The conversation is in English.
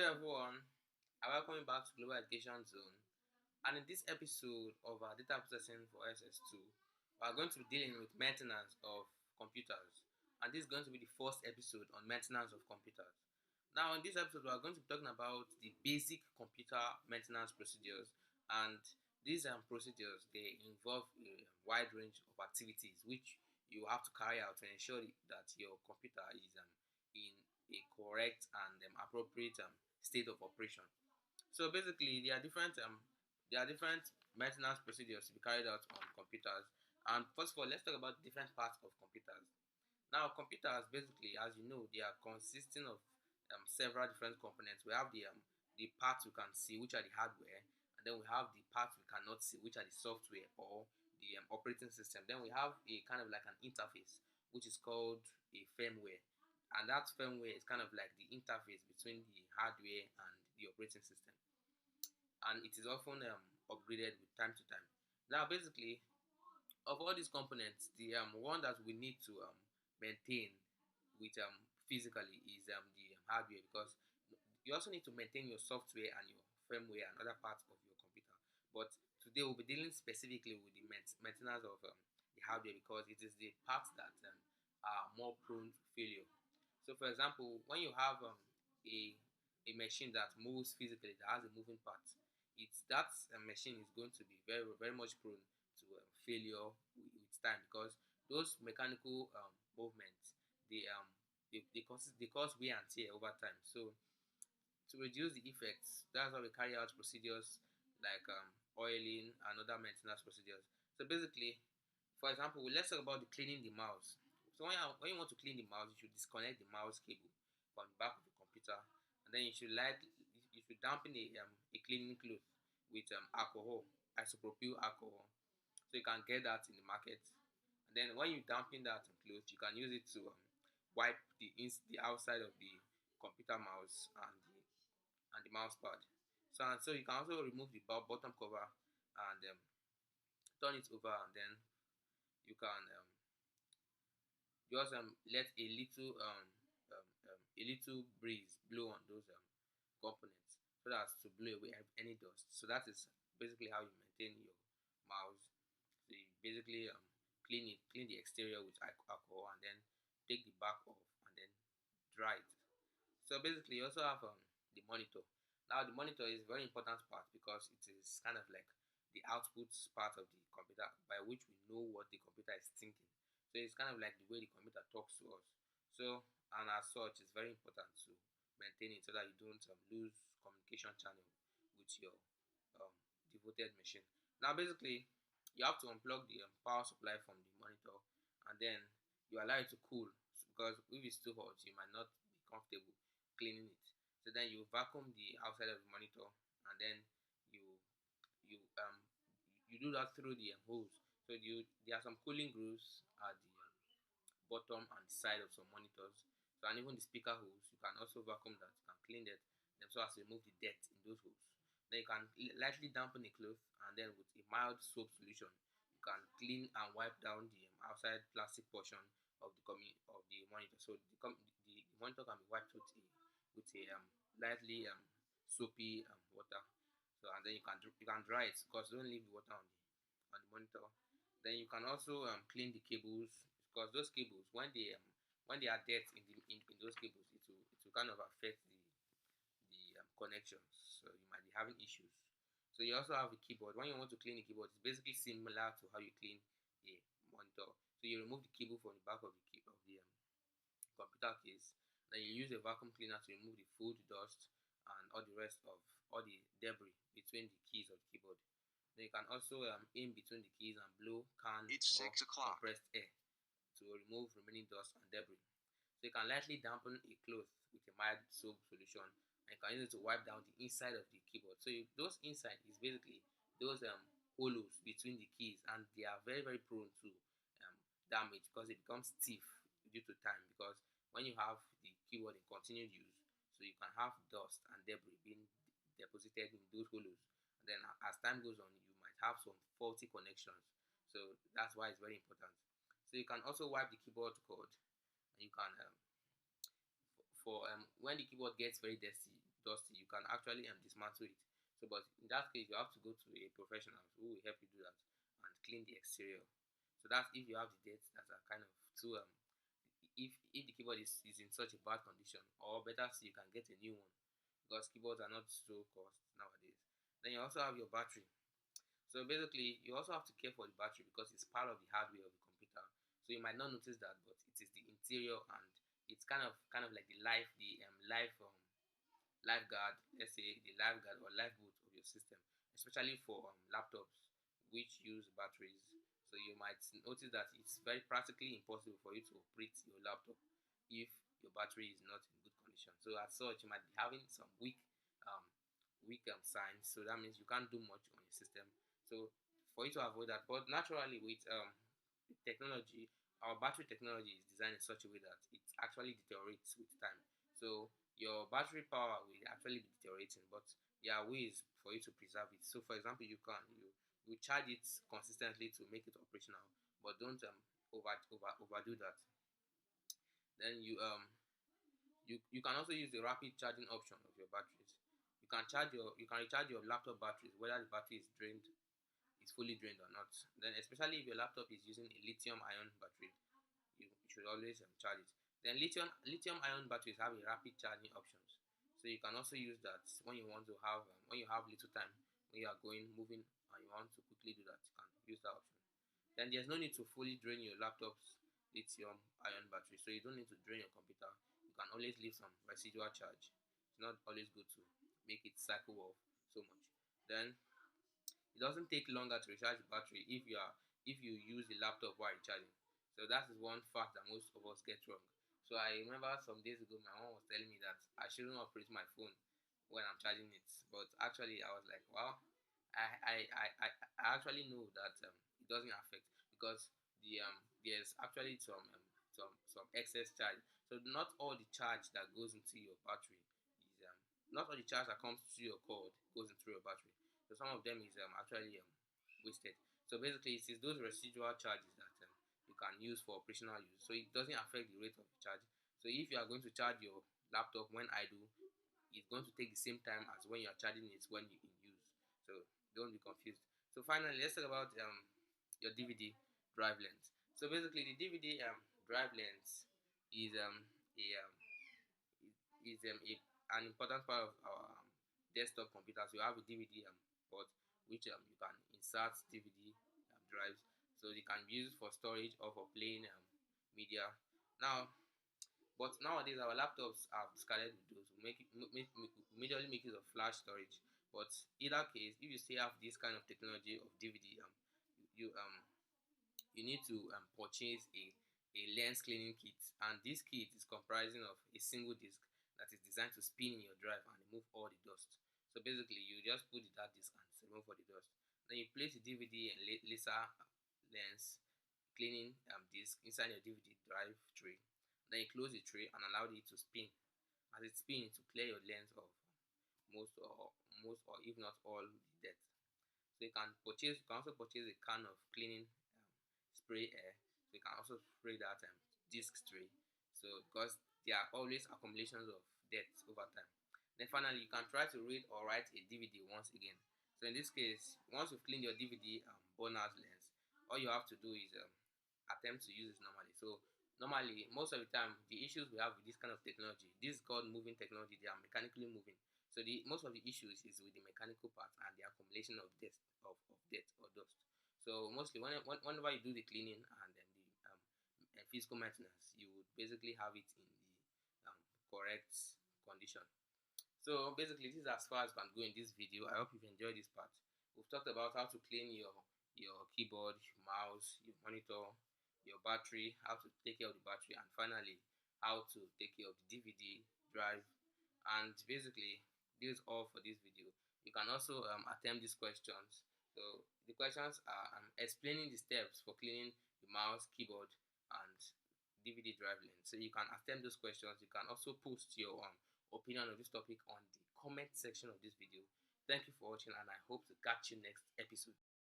everyone, I welcome you back to Global Education Zone. And in this episode of our data processing for SS2, we are going to be dealing with maintenance of computers. And this is going to be the first episode on maintenance of computers. Now, in this episode, we are going to be talking about the basic computer maintenance procedures. And these procedures they involve a wide range of activities which you have to carry out to ensure that your computer is in a correct and appropriate state of operation. So basically, there are different maintenance procedures to be carried out on computers. And first of all, let's talk about different parts of computers. Now, computers basically, as you know, they are consisting of several different components. We have the parts we can see, which are the hardware, and then we have the parts we cannot see, which are the software or the operating system. Then we have a kind of like an interface, which is called a firmware, and that firmware is kind of like the interface between the hardware and the operating system, and it is often upgraded with time to time. Now, basically, of all these components, the one that we need to maintain with physically is the hardware, because you also need to maintain your software and your firmware and other parts of your computer. But today we'll be dealing specifically with the maintenance of the hardware, because it is the parts that are more prone to failure. So, for example, when you have a a machine that moves physically, that has a moving part, it's that machine is going to be very much prone to failure with time, because those mechanical movements they cause wear and tear over time. So to reduce the effects, that's why we carry out procedures like oiling and other maintenance procedures. So basically, for example, let's talk about the cleaning the mouse. So when you want to clean the mouse, you should disconnect the mouse cable from the back of the computer, and then you should dampen a cleaning cloth with alcohol, isopropyl alcohol. So you can get that in the market. And then when you dampen that cloth, you can use it to wipe the outside of the computer mouse and the mouse pad. So you can also remove the bottom cover and turn it over, and then you can just let a little breeze blow on those components, so that's to blow away any dust. So that is basically how you maintain your mouse. So you basically clean the exterior with alcohol, and then take the back off, and then dry it. So basically, you also have the monitor. Now, the monitor is a very important part, because it is kind of like the output part of the computer, by which we know what the computer is thinking. So it's kind of like the way the computer talks to us. So, and as such, it's very important to maintain it so that you don't lose communication channel with your um, devoted machine. Now, basically, you have to unplug the power supply from the monitor, and then you allow it to cool, because if it's too hot, you might not be comfortable cleaning it. So then you vacuum the outside of the monitor, and then you you you do that through the hose. So there are some cooling grooves at the bottom and side of some monitors. So, and even the speaker holes, you can also vacuum that. You can clean that them so as to remove the dirt in those holes. Then you can lightly dampen the cloth, and then with a mild soap solution, you can clean and wipe down the outside plastic portion of of the monitor. So the monitor can be wiped with a lightly soapy water. So, and then you can dry it, because don't leave the water on the monitor. Then you can also clean the cables, because those cables, when they are dirt in those cables, it will kind of affect the connections. So you might be having issues. So you also have a keyboard. When you want to clean a keyboard, it's basically similar to how you clean a monitor. So you remove the cable from the back of the computer case. Then you use a vacuum cleaner to remove the food, dust, and all the rest of all the debris between the keys of the keyboard. Then you can also aim between the keys and blow canned It's or 6 o'clock. compressed air to remove remaining dust and debris. So you can lightly dampen a cloth with a mild soap solution, and you can use it to wipe down the inside of the keyboard. So those inside is basically those hollows between the keys, and they are very prone to damage, because it becomes stiff due to time. Because when you have the keyboard in continued use, so you can have dust and debris being deposited in those hollows, and then as time goes on, you might have some faulty connections. So that's why it's very important. So you can also wipe the keyboard cord, and you can for when the keyboard gets very dusty, actually dismantle it. So, but in that case, you have to go to a professional who will help you do that and clean the exterior. So that's if you have the dates that are kind of too if the keyboard is in such a bad condition, or better still, you can get a new one because keyboards are not so cost nowadays. Then you also have your battery. So basically, you also have to care for the battery because it's part of the hardware of the computer. So you might not notice that, but it is the interior, and it's kind of like lifeguard, let's say the lifeguard or lifeboat of your system, especially for laptops which use batteries. So you might notice that it's very practically impossible for you to operate your laptop if your battery is not in good condition. So as such, you might be having some um, weak signs. So that means you can't do much on your system. So for you to avoid that, but naturally with technology, our battery technology is designed in such a way that it actually deteriorates with time. So your battery power will actually be deteriorating, but there are ways for you to preserve it. So for example, you charge it consistently to make it operational, but don't overdo that. Then you can also use the rapid charging option of your batteries. You can recharge your laptop batteries whether the battery is fully drained or not. Then especially if your laptop is using a lithium ion battery, you should always charge it. Then lithium ion batteries have a rapid charging options, so you can also use that when you want to have when you have little time, when you are moving, and you want to quickly do that. You can use that option. Then there's no need to fully drain your laptop's lithium ion battery, so you don't need to drain your computer. You can always leave some residual charge. It's not always good to make it cycle off so much. Then it doesn't take longer to recharge the battery if you use the laptop while recharging. So that is one fact that most of us get wrong. So I remember some days ago my mom was telling me that I shouldn't operate my phone when I'm charging it. But actually I was like, well, I actually know that it doesn't affect because there's actually some excess charge. So not all the charge that goes into your battery is not all the charge that comes to your cord goes into your battery. So some of them is actually wasted. So basically, it is those residual charges that you can use for operational use. So it doesn't affect the rate of the charge. So if you are going to charge your laptop when idle, it's going to take the same time as when you are charging it when you in use. So don't be confused. So finally, let's talk about your DVD drive length. So basically, the DVD drive length is a an important part of our desktop computers. You have a DVD port which you can insert DVD drives, so they can be used for storage or for playing media. Now, but nowadays our laptops have discarded with those. Majorly make use of flash storage. But either case, if you still have this kind of technology of DVD, you need to purchase a lens cleaning kit, and this kit is comprising of a single disc that is designed to spin in your drive and remove all the dust. So basically, you just put that disc and remove all the dust. Then you place the DVD and laser lens cleaning disc inside your DVD drive tray. Then you close the tray and allow it to spin. As it spins, to clear your lens of most or if not all the dirt. So you can also purchase a can of cleaning spray air. So you can also spray that disc tray. So because there are always accumulations of dirt over time. Then finally, you can try to read or write a DVD once again. So in this case, once you've cleaned your DVD bonus lens, all you have to do is attempt to use it normally. So normally, most of the time, the issues we have with this kind of technology, this is called moving technology. They are mechanically moving. So the most of the issues is with the mechanical part and the accumulation of dirt or dust. So mostly whenever you do the cleaning and then the physical maintenance, you would basically have it in the correct condition. So basically, this is as far as we can go in this video. I hope you've enjoyed this part. We've talked about how to clean your keyboard, your mouse, your monitor, your battery, how to take care of the battery, and finally how to take care of the DVD drive. And basically, this is all for this video. You can also attempt these questions. So the questions are explaining the steps for cleaning the mouse, keyboard, and DVD drive lens. So you can attempt those questions. You can also post your opinion on this topic on the comment section of this video. Thank you for watching, and I hope to catch you next episode.